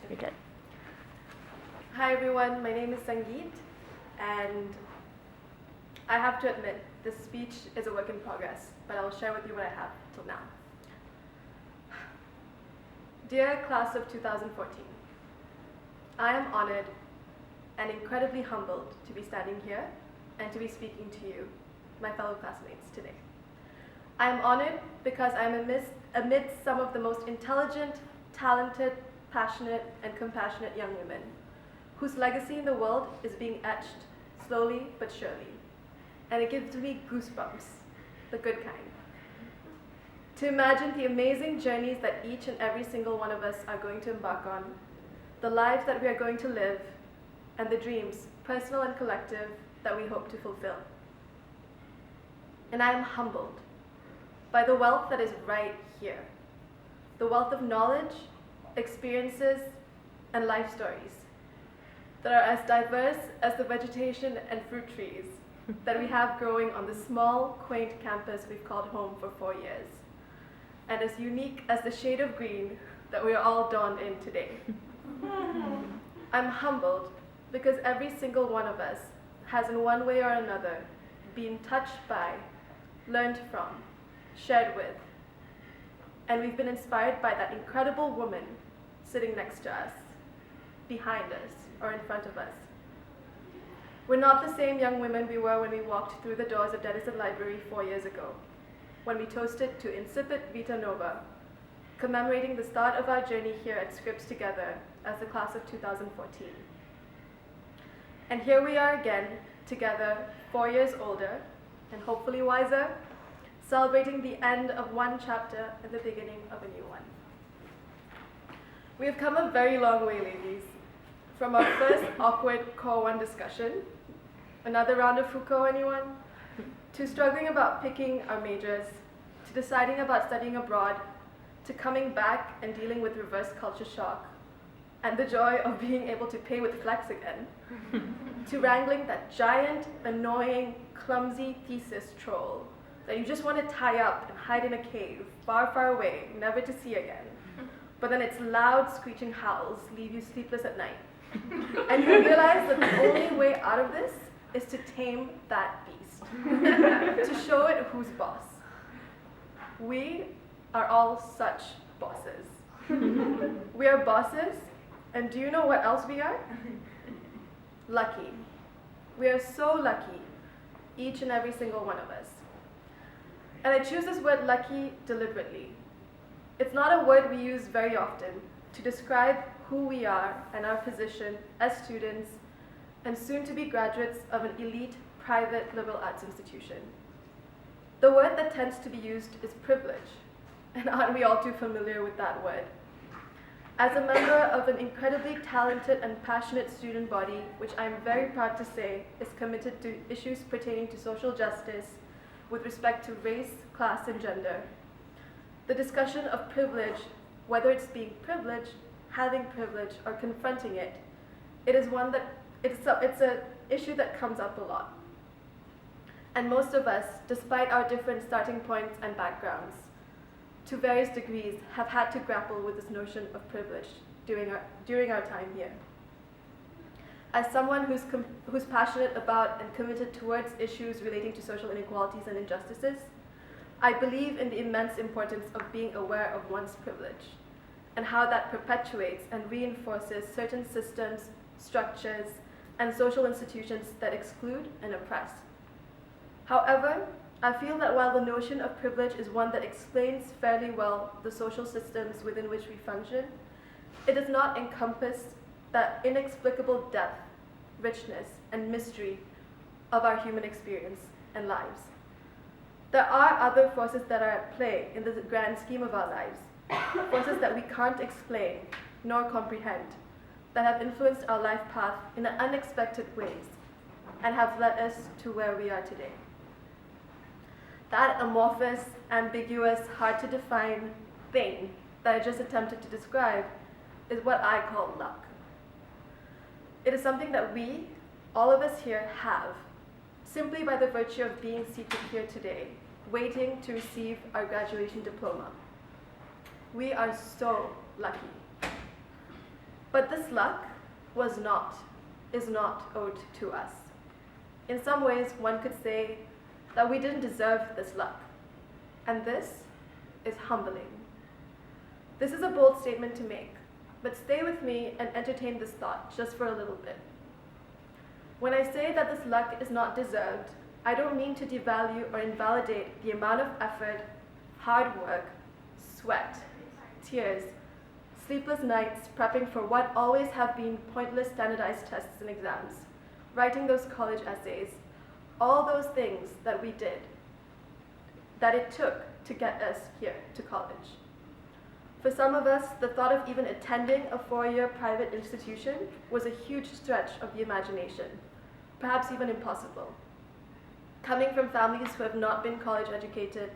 You're good. Hi everyone, my name is Sangeet, and I have to admit, this speech is a work in progress, but I'll share with you what I have till now. Dear class of 2014, I am honored and incredibly humbled to be standing here and to be speaking to you, my fellow classmates, today. I am honored because I am amidst some of the most intelligent, talented, passionate, and compassionate young women whose legacy in the world is being etched slowly but surely. And it gives me goosebumps, the good kind. To imagine the amazing journeys that each and every single one of us are going to embark on, the lives that we are going to live, and the dreams, personal and collective, that we hope to fulfill. And I am humbled by the wealth that is right here, the wealth of knowledge, experiences, and life stories that are as diverse as the vegetation and fruit trees that we have growing on the small, quaint campus we've called home for 4 years, and as unique as the shade of green that we are all donned in today. I'm humbled because every single one of us has in one way or another been touched by, learned from, shared with, and we've been inspired by that incredible woman sitting next to us, behind us, or in front of us. We're not the same young women we were when we walked through the doors of Denison Library 4 years ago, when we toasted to Incipit Vita Nova, commemorating the start of our journey here at Scripps together as the class of 2014. And here we are again, together, 4 years older, and hopefully wiser, celebrating the end of one chapter and the beginning of a new one. We have come a very long way, ladies. From our first awkward Core 1 discussion, another round of Foucault, anyone? To struggling about picking our majors, to deciding about studying abroad, to coming back and dealing with reverse culture shock, and the joy of being able to pay with Flex again, to wrangling that giant, annoying, clumsy thesis troll that you just want to tie up and hide in a cave, far, far away, never to see again. But then its loud, screeching howls leave you sleepless at night. And you realize that the only way out of this is to tame that beast, to show it who's boss. We are all such bosses. We are bosses, and do you know what else we are? Lucky. We are so lucky, each and every single one of us. And I choose this word lucky deliberately. It's not a word we use very often to describe who we are and our position as students and soon-to-be graduates of an elite private liberal arts institution. The word that tends to be used is privilege, and aren't we all too familiar with that word? As a member of an incredibly talented and passionate student body, which I'm very proud to say is committed to issues pertaining to social justice with respect to race, class, and gender, the discussion of privilege, whether it's being privileged, having privilege, or confronting it, it's an issue that comes up a lot. And most of us, despite our different starting points and backgrounds, to various degrees, have had to grapple with this notion of privilege during our time here. As someone who's passionate about and committed towards issues relating to social inequalities and injustices, I believe in the immense importance of being aware of one's privilege and how that perpetuates and reinforces certain systems, structures, and social institutions that exclude and oppress. However, I feel that while the notion of privilege is one that explains fairly well the social systems within which we function, it does not encompass that inexplicable depth, richness, and mystery of our human experience and lives. There are other forces that are at play in the grand scheme of our lives, forces that we can't explain nor comprehend, that have influenced our life path in unexpected ways and have led us to where we are today. That amorphous, ambiguous, hard to define thing that I just attempted to describe is what I call luck. It is something that we, all of us here, have, simply by the virtue of being seated here today, waiting to receive our graduation diploma. We are so lucky. But this luck is not owed to us. In some ways, one could say that we didn't deserve this luck. And this is humbling. This is a bold statement to make, but stay with me and entertain this thought just for a little bit. When I say that this luck is not deserved, I don't mean to devalue or invalidate the amount of effort, hard work, sweat, tears, sleepless nights prepping for what always have been pointless standardized tests and exams, writing those college essays, all those things that we did, that it took to get us here to college. For some of us, the thought of even attending a 4-year private institution was a huge stretch of the imagination, perhaps even impossible. Coming from families who have not been college educated,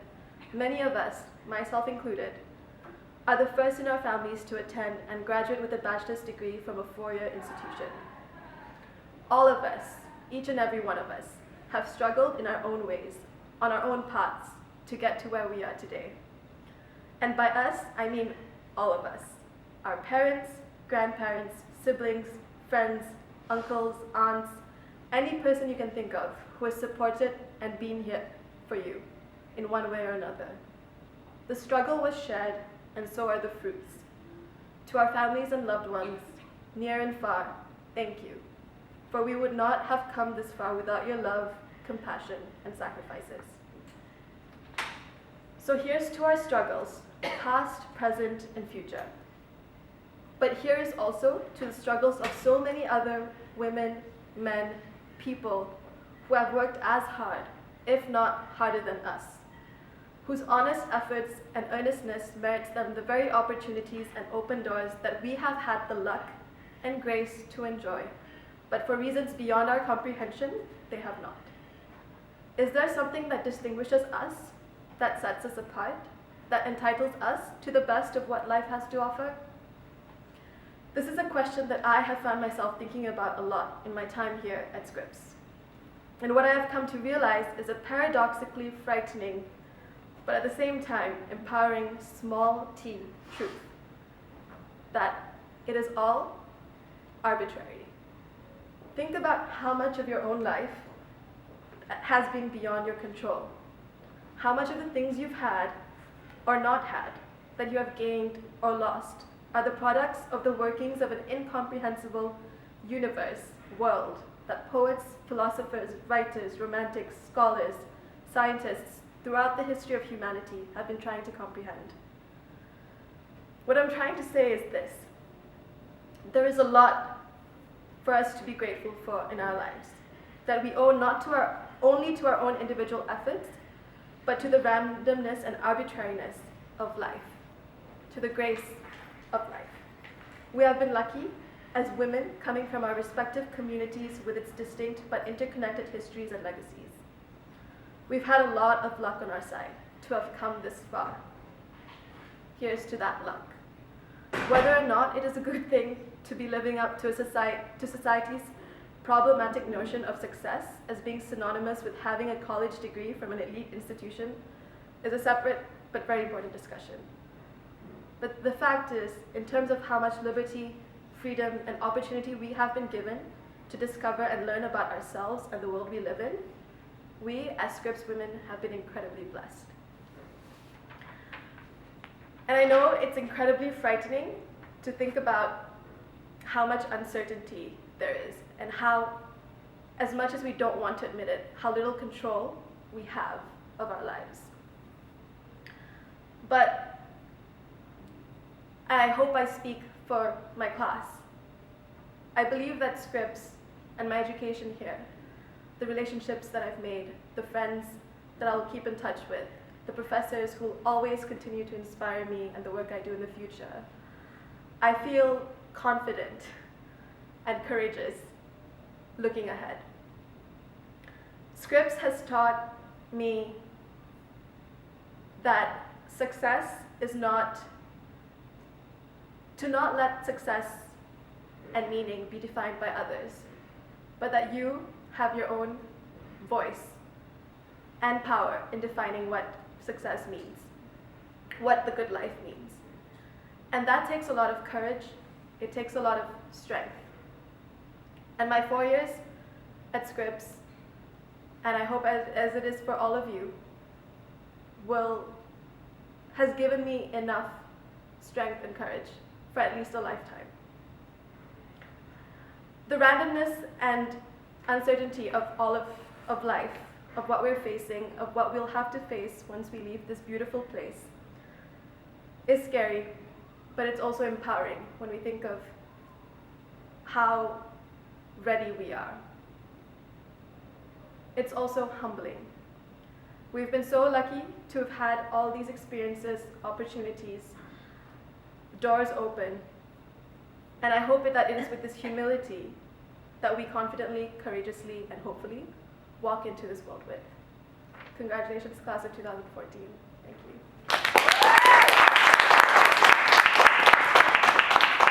many of us, myself included, are the first in our families to attend and graduate with a bachelor's degree from a 4-year institution. All of us, each and every one of us, have struggled in our own ways, on our own paths, to get to where we are today. And by us, I mean all of us. Our parents, grandparents, siblings, friends, uncles, aunts, any person you can think of who has supported and been here for you in one way or another. The struggle was shared, and so are the fruits. To our families and loved ones, near and far, thank you. For we would not have come this far without your love, compassion, and sacrifices. So here's to our struggles, past, present, and future. But here is also to the struggles of so many other women, men, people who have worked as hard, if not harder than us, whose honest efforts and earnestness merits them the very opportunities and open doors that we have had the luck and grace to enjoy, but for reasons beyond our comprehension, they have not. Is there something that distinguishes us, that sets us apart, that entitles us to the best of what life has to offer? This is a question that I have found myself thinking about a lot in my time here at Scripps. And what I have come to realize is a paradoxically frightening, but at the same time empowering small t truth, that it is all arbitrary. Think about how much of your own life has been beyond your control. How much of the things you've had or not had, that you have gained or lost, are the products of the workings of an incomprehensible universe, world, that poets, philosophers, writers, romantics, scholars, scientists, throughout the history of humanity have been trying to comprehend. What I'm trying to say is this: there is a lot for us to be grateful for in our lives, that we owe not only to our own individual efforts, but to the randomness and arbitrariness of life, to the grace of life. We have been lucky as women coming from our respective communities with its distinct but interconnected histories and legacies. We've had a lot of luck on our side to have come this far. Here's to that luck. Whether or not it is a good thing to be living up to society's problematic notion of success as being synonymous with having a college degree from an elite institution is a separate but very important discussion. But the fact is, in terms of how much liberty, freedom, and opportunity we have been given to discover and learn about ourselves and the world we live in, we as Scripps women have been incredibly blessed. And I know it's incredibly frightening to think about how much uncertainty there is, and how, as much as we don't want to admit it, how little control we have of our lives. But I hope I speak for my class. I believe that Scripps and my education here, the relationships that I've made, the friends that I'll keep in touch with, the professors who will always continue to inspire me and the work I do in the future, I feel confident and courageous looking ahead. Scripps has taught me that success is not to not let success and meaning be defined by others, but that you have your own voice and power in defining what success means, what the good life means. And that takes a lot of courage, It takes a lot of strength. And my 4 years at Scripps, and I hope as it is for all of you, has given me enough strength and courage for at least a lifetime. The randomness and uncertainty of all of life, of what we're facing, of what we'll have to face once we leave this beautiful place, is scary, but it's also empowering when we think of how ready we are. It's also humbling. We've been so lucky to have had all these experiences, opportunities, doors open, and I hope that it is with this humility that we confidently, courageously, and hopefully walk into this world with. Congratulations, class of 2014.